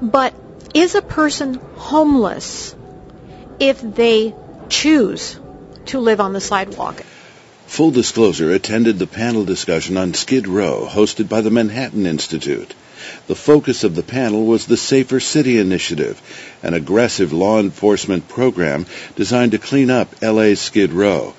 But is a person homeless if they choose to live on the sidewalk? Full disclosure attended the panel discussion on Skid Row hosted by the Manhattan Institute. The focus of the panel was the Safer City Initiative, an aggressive law enforcement program designed to clean up LA's Skid Row.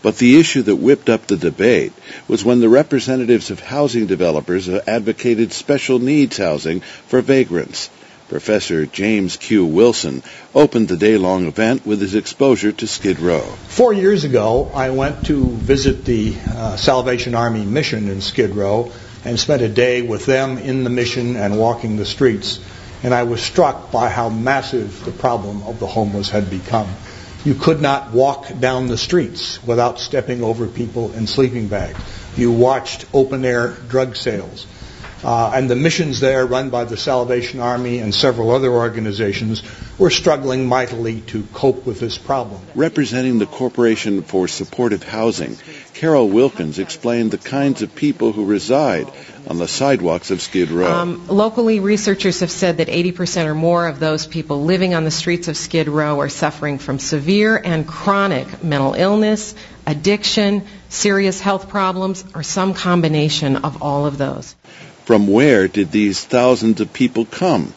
But the issue that whipped up the debate was when the representatives of housing developers advocated special needs housing for vagrants. Professor James Q. Wilson opened the day-long event with his exposure to Skid Row. 4 years ago, I went to visit the Salvation Army mission in Skid Row and spent a day with them in the mission and walking the streets. And I was struck by how massive the problem of the homeless had become. You could not walk down the streets without stepping over people in sleeping bags. You watched open-air drug sales. And the missions there, run by the Salvation Army and several other organizations, were struggling mightily to cope with this problem. Representing the Corporation for Supportive Housing, Carol Wilkins explained the kinds of people who reside on the sidewalks of Skid Row. Locally, researchers have said that 80% or more of those people living on the streets of Skid Row are suffering from severe and chronic mental illness, addiction, serious health problems, or some combination of all of those. From where did these thousands of people come?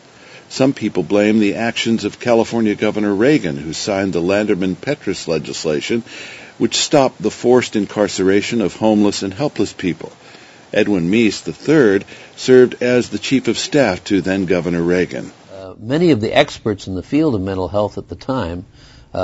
Some people blame the actions of California Governor Reagan, who signed the Landerman-Petrus legislation, which stopped the forced incarceration of homeless and helpless people. Edwin Meese III served as the chief of staff to then-Governor Reagan. Many of the experts in the field of mental health at the time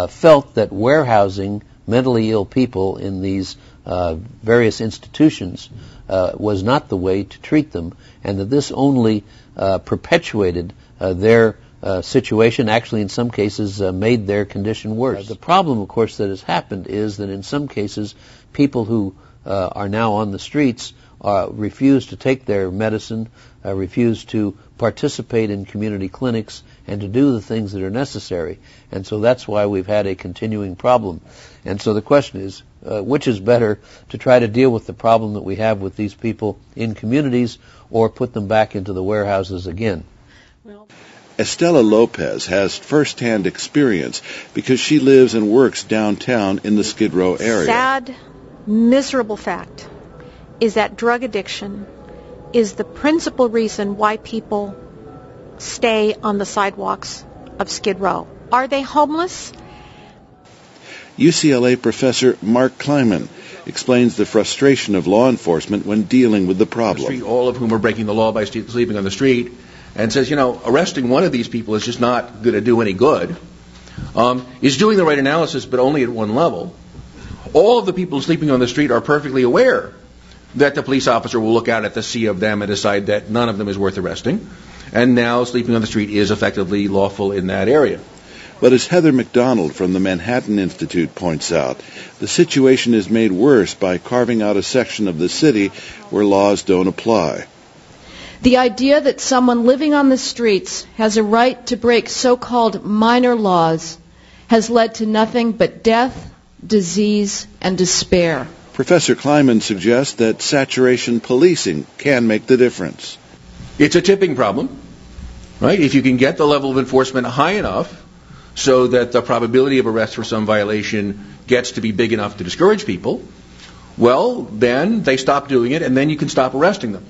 felt that warehousing mentally ill people in these various institutions was not the way to treat them, and that this only perpetuated their situation, actually in some cases made their condition worse. The problem, of course, that has happened is that in some cases people who are now on the streets refuse to take their medicine, refuse to participate in community clinics, and to do the things that are necessary. And so that's why we've had a continuing problem. And so the question is, which is better, to try to deal with the problem that we have with these people in communities or put them back into the warehouses again? Estela Lopez has first-hand experience because she lives and works downtown in the Skid Row area. Sad, miserable fact is that drug addiction is the principal reason why people stay on the sidewalks of Skid Row. Are they homeless? UCLA professor Mark Kleiman explains the frustration of law enforcement when dealing with the problem. All of whom are breaking the law by sleeping on the street, and says, arresting one of these people is just not going to do any good. Is doing the right analysis, but only at one level. All of the people sleeping on the street are perfectly aware that the police officer will look out at the sea of them and decide that none of them is worth arresting. And now sleeping on the street is effectively lawful in that area. But as Heather MacDonald from the Manhattan Institute points out, the situation is made worse by carving out a section of the city where laws don't apply. The idea that someone living on the streets has a right to break so-called minor laws has led to nothing but death, disease, and despair. Professor Kleiman suggests that saturation policing can make the difference. It's a tipping problem, right? If you can get the level of enforcement high enough so that the probability of arrest for some violation gets to be big enough to discourage people, well, then they stop doing it, and then you can stop arresting them.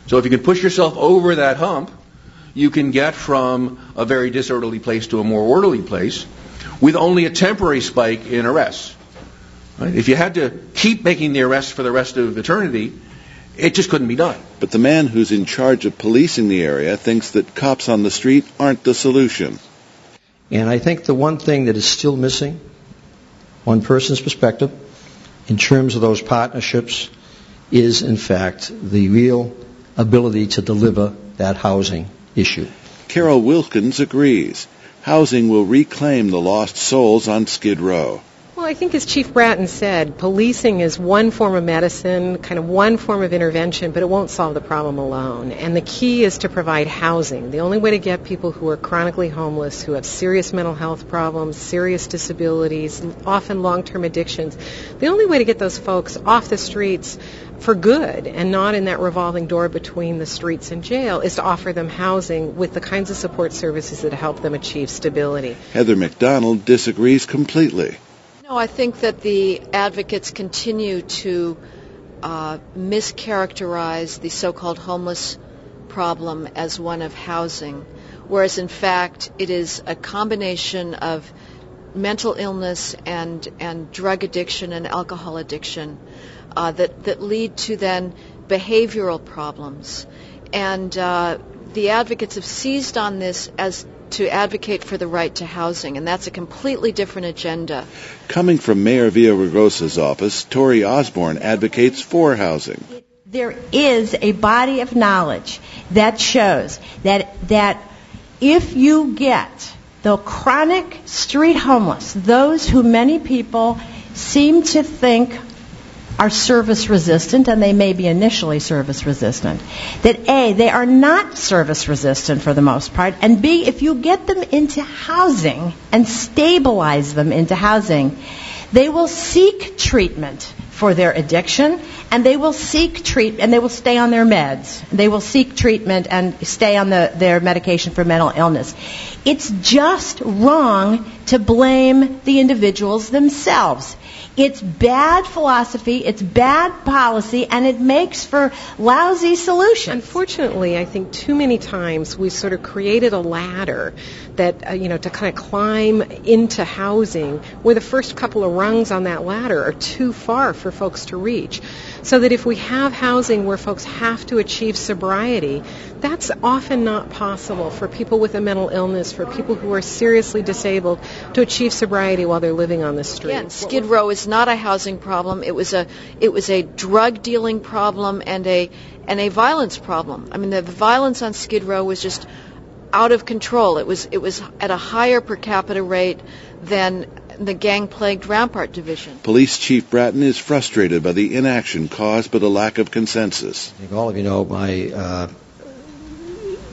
So if you can push yourself over that hump, you can get from a very disorderly place to a more orderly place with only a temporary spike in arrests. Right? If you had to keep making the arrests for the rest of eternity, it just couldn't be done. But the man who's in charge of policing the area thinks that cops on the street aren't the solution. And I think the one thing that is still missing, one person's perspective, in terms of those partnerships, is in fact the real ability to deliver that housing issue. Carol Wilkins agrees. Housing will reclaim the lost souls on Skid Row. Well, I think as Chief Bratton said, policing is one form of medicine, kind of one form of intervention, but it won't solve the problem alone. And the key is to provide housing. The only way to get people who are chronically homeless, who have serious mental health problems, serious disabilities, often long-term addictions, the only way to get those folks off the streets for good and not in that revolving door between the streets and jail is to offer them housing with the kinds of support services that help them achieve stability. Heather MacDonald disagrees completely. No, I think that the advocates continue to mischaracterize the so-called homeless problem as one of housing, whereas in fact it is a combination of mental illness and drug addiction and alcohol addiction that lead to then behavioral problems. And the advocates have seized on this as to advocate for the right to housing, and that's a completely different agenda. Coming from Mayor Villaraigosa's office, Torie Osborn advocates for housing. There is a body of knowledge that shows that if you get the chronic street homeless, those who many people seem to think are service resistant, and they may be initially service resistant, that A, they are not service resistant for the most part, and B, if you get them into housing and stabilize them into housing, they will seek treatment for their addiction, and they will seek treatment, and they will stay on their meds. They will seek treatment and stay on their medication for mental illness. It's just wrong to blame the individuals themselves. It's bad philosophy, it's bad policy, and it makes for lousy solutions. Unfortunately, I think too many times we've sort of created a ladder that, to kind of climb into housing where the first couple of rungs on that ladder are too far for folks to reach. So that if we have housing where folks have to achieve sobriety, that's often not possible for people with a mental illness, for people who are seriously disabled to achieve sobriety while they're living on the street. Again, Skid Row is not a housing problem. It was a drug dealing problem and a violence problem. I mean, the violence on Skid Row was just out of control. It was at a higher per capita rate than the gang-plagued Rampart Division. Police Chief Bratton is frustrated by the inaction caused by the lack of consensus. I think all of you know my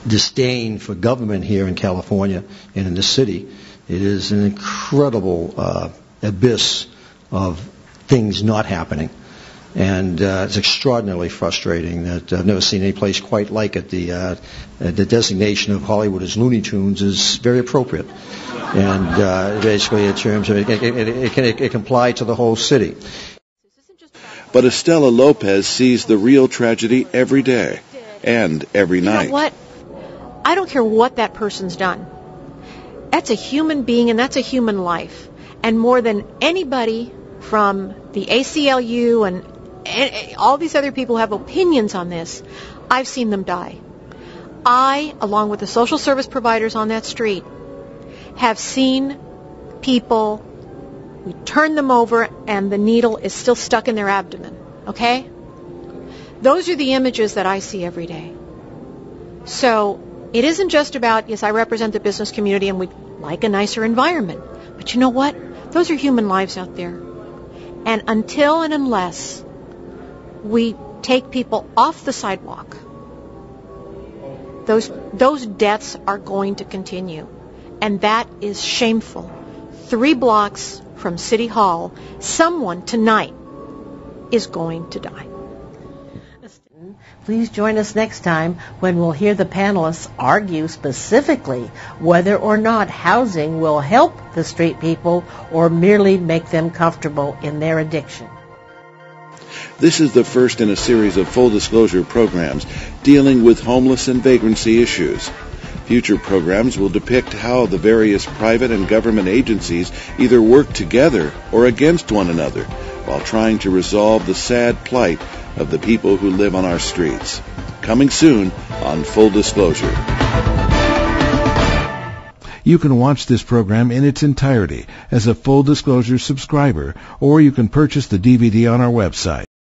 disdain for government here in California and in this city. It is an incredible abyss of things not happening. And it's extraordinarily frustrating that I've never seen any place quite like it. The designation of Hollywood as Looney Tunes is very appropriate. And basically in terms of it can apply to the whole city. But Estela Lopez sees the real tragedy every day and every night. You know what? I don't care what that person's done. That's a human being and that's a human life. And more than anybody from the ACLU and all these other people who have opinions on this, I've seen them die. I, along with the social service providers on that street, have seen people, we turn them over and the needle is still stuck in their abdomen, okay? Those are the images that I see every day. So it isn't just about, yes, I represent the business community and we'd like a nicer environment. But you know what? Those are human lives out there. And until and unless we take people off the sidewalk, those deaths are going to continue. And that is shameful. 3 blocks from City Hall, someone tonight is going to die. Please join us next time when we'll hear the panelists argue specifically whether or not housing will help the street people or merely make them comfortable in their addiction. This is the first in a series of full disclosure programs dealing with homeless and vagrancy issues. Future programs will depict how the various private and government agencies either work together or against one another while trying to resolve the sad plight of the people who live on our streets. Coming soon on Full Disclosure. You can watch this program in its entirety as a Full Disclosure subscriber, or you can purchase the DVD on our website.